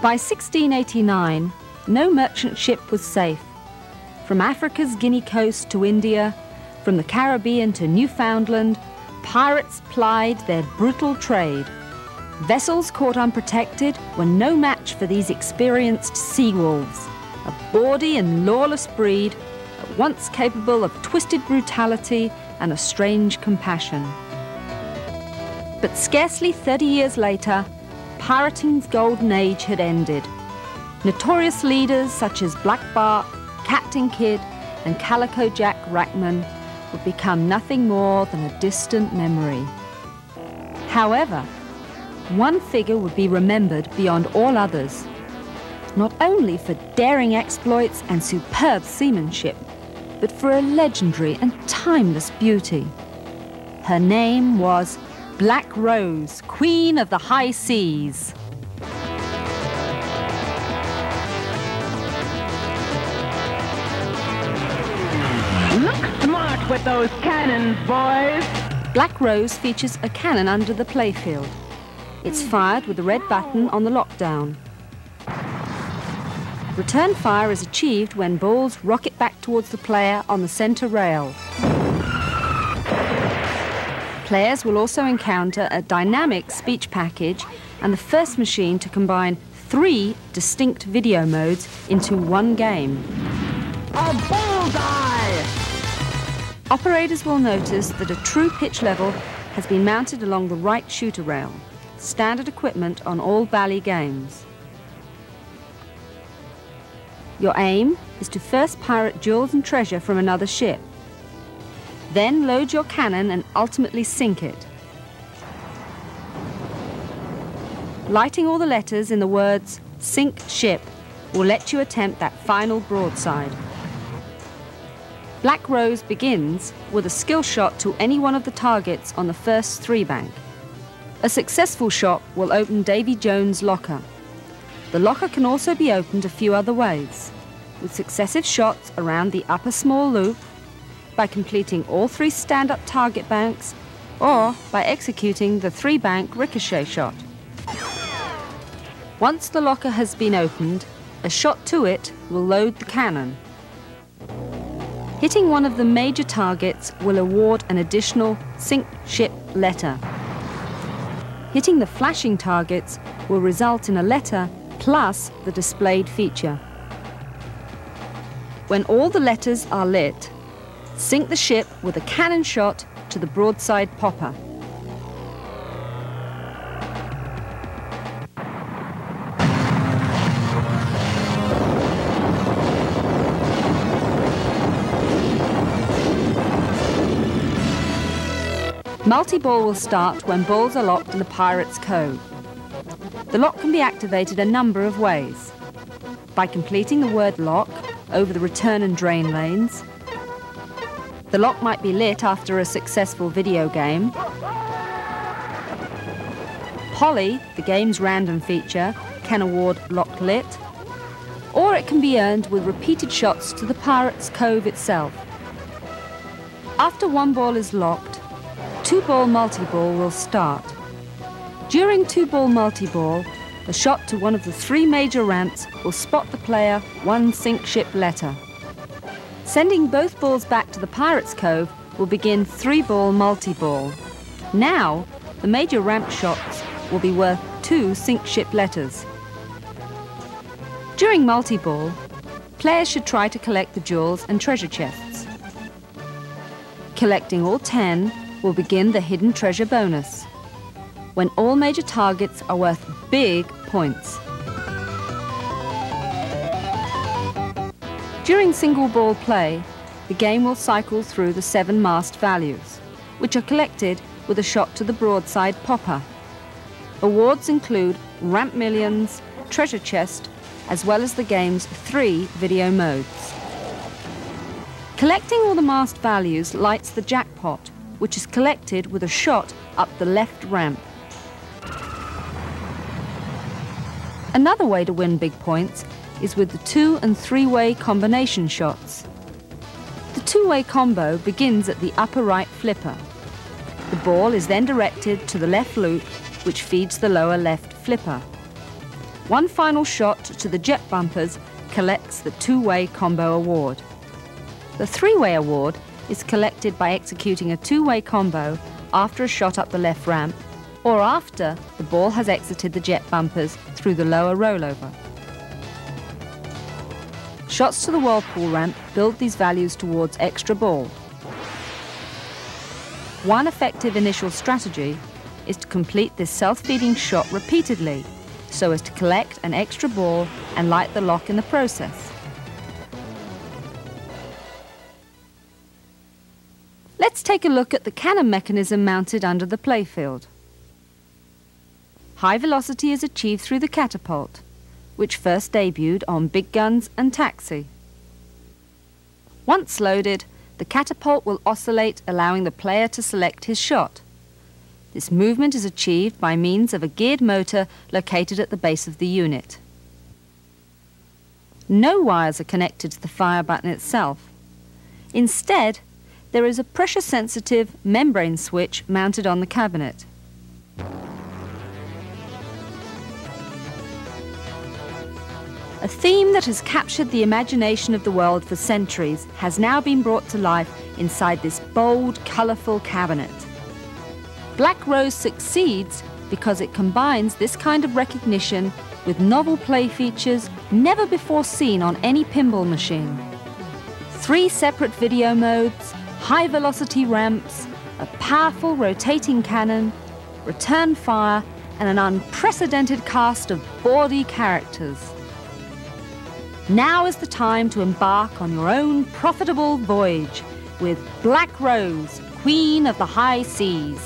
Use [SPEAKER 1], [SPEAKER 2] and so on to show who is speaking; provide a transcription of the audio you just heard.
[SPEAKER 1] By 1689, no merchant ship was safe. From Africa's Guinea coast to India, from the Caribbean to Newfoundland, pirates plied their brutal trade. Vessels caught unprotected were no match for these experienced sea wolves, a bawdy and lawless breed, at once capable of twisted brutality and a strange compassion. But scarcely 30 years later, pirating's golden age had ended. Notorious leaders such as Black Bart, Captain Kidd and Calico Jack Rackman would become nothing more than a distant memory. However, one figure would be remembered beyond all others, not only for daring exploits and superb seamanship, but for a legendary and timeless beauty. Her name was Black Rose, Queen of the High Seas.
[SPEAKER 2] Look smart with those cannons, boys!
[SPEAKER 1] Black Rose features a cannon under the playfield. It's fired with a red button on the lockdown. Return fire is achieved when balls rocket back towards the player on the center rail. Players will also encounter a dynamic speech package and the first machine to combine 3 distinct video modes into one game.
[SPEAKER 2] A bullseye!
[SPEAKER 1] Operators will notice that a true pitch level has been mounted along the right shooter rail, standard equipment on all Bally games. Your aim is to first pirate jewels and treasure from another ship. Then load your cannon and ultimately sink it. Lighting all the letters in the words "Sink Ship" will let you attempt that final broadside. Black Rose begins with a skill shot to any one of the targets on the first 3 bank. A successful shot will open Davy Jones' locker. The locker can also be opened a few other ways, with successive shots around the upper small loop, by completing all 3 stand-up target banks, or by executing the 3-bank ricochet shot. Once the locker has been opened, a shot to it will load the cannon. Hitting one of the major targets will award an additional Sink Ship letter. Hitting the flashing targets will result in a letter plus the displayed feature. When all the letters are lit, sink the ship with a cannon shot to the broadside popper. Multi-ball will start when balls are locked in the Pirate's Cove. The lock can be activated a number of ways. By completing the word lock over the return and drain lanes. The lock might be lit after a successful video game. Polly, the game's random feature, can award lock lit. Or it can be earned with repeated shots to the Pirate's Cove itself. After one ball is locked, 2-ball multi-ball will start. During 2-ball multi-ball, a shot to one of the 3 major ramps will spot the player 1 sink ship letter. Sending both balls back to the Pirate's Cove will begin 3-ball multi-ball. Now, the major ramp shots will be worth 2 sink ship letters. During multi-ball, players should try to collect the jewels and treasure chests. Collecting all 10 will begin the hidden treasure bonus, when all major targets are worth big points. During single ball play, the game will cycle through the 7 mast values, which are collected with a shot to the broadside popper. Awards include Ramp Millions, Treasure Chest, as well as the game's 3 video modes. Collecting all the mast values lights the jackpot, which is collected with a shot up the left ramp. Another way to win big points is with the 2- and 3-way combination shots. The 2-way combo begins at the upper right flipper. The ball is then directed to the left loop, which feeds the lower left flipper. One final shot to the jet bumpers collects the two-way combo award. The three-way award is collected by executing a two-way combo after a shot up the left ramp or after the ball has exited the jet bumpers through the lower rollover. Shots to the whirlpool ramp build these values towards extra ball. One effective initial strategy is to complete this self-feeding shot repeatedly so as to collect an extra ball and light the lock in the process. Let's take a look at the cannon mechanism mounted under the playfield. High velocity is achieved through the catapult, which first debuted on Big Guns and Taxi. Once loaded, the catapult will oscillate, allowing the player to select his shot. This movement is achieved by means of a geared motor located at the base of the unit. No wires are connected to the fire button itself. Instead, there is a pressure-sensitive membrane switch mounted on the cabinet. A theme that has captured the imagination of the world for centuries has now been brought to life inside this bold, colourful cabinet. Black Rose succeeds because it combines this kind of recognition with novel play features never before seen on any pinball machine. 3 separate video modes, high-velocity ramps, a powerful rotating cannon, return fire, and an unprecedented cast of bawdy characters. Now is the time to embark on your own profitable voyage with Black Rose, Queen of the High Seas.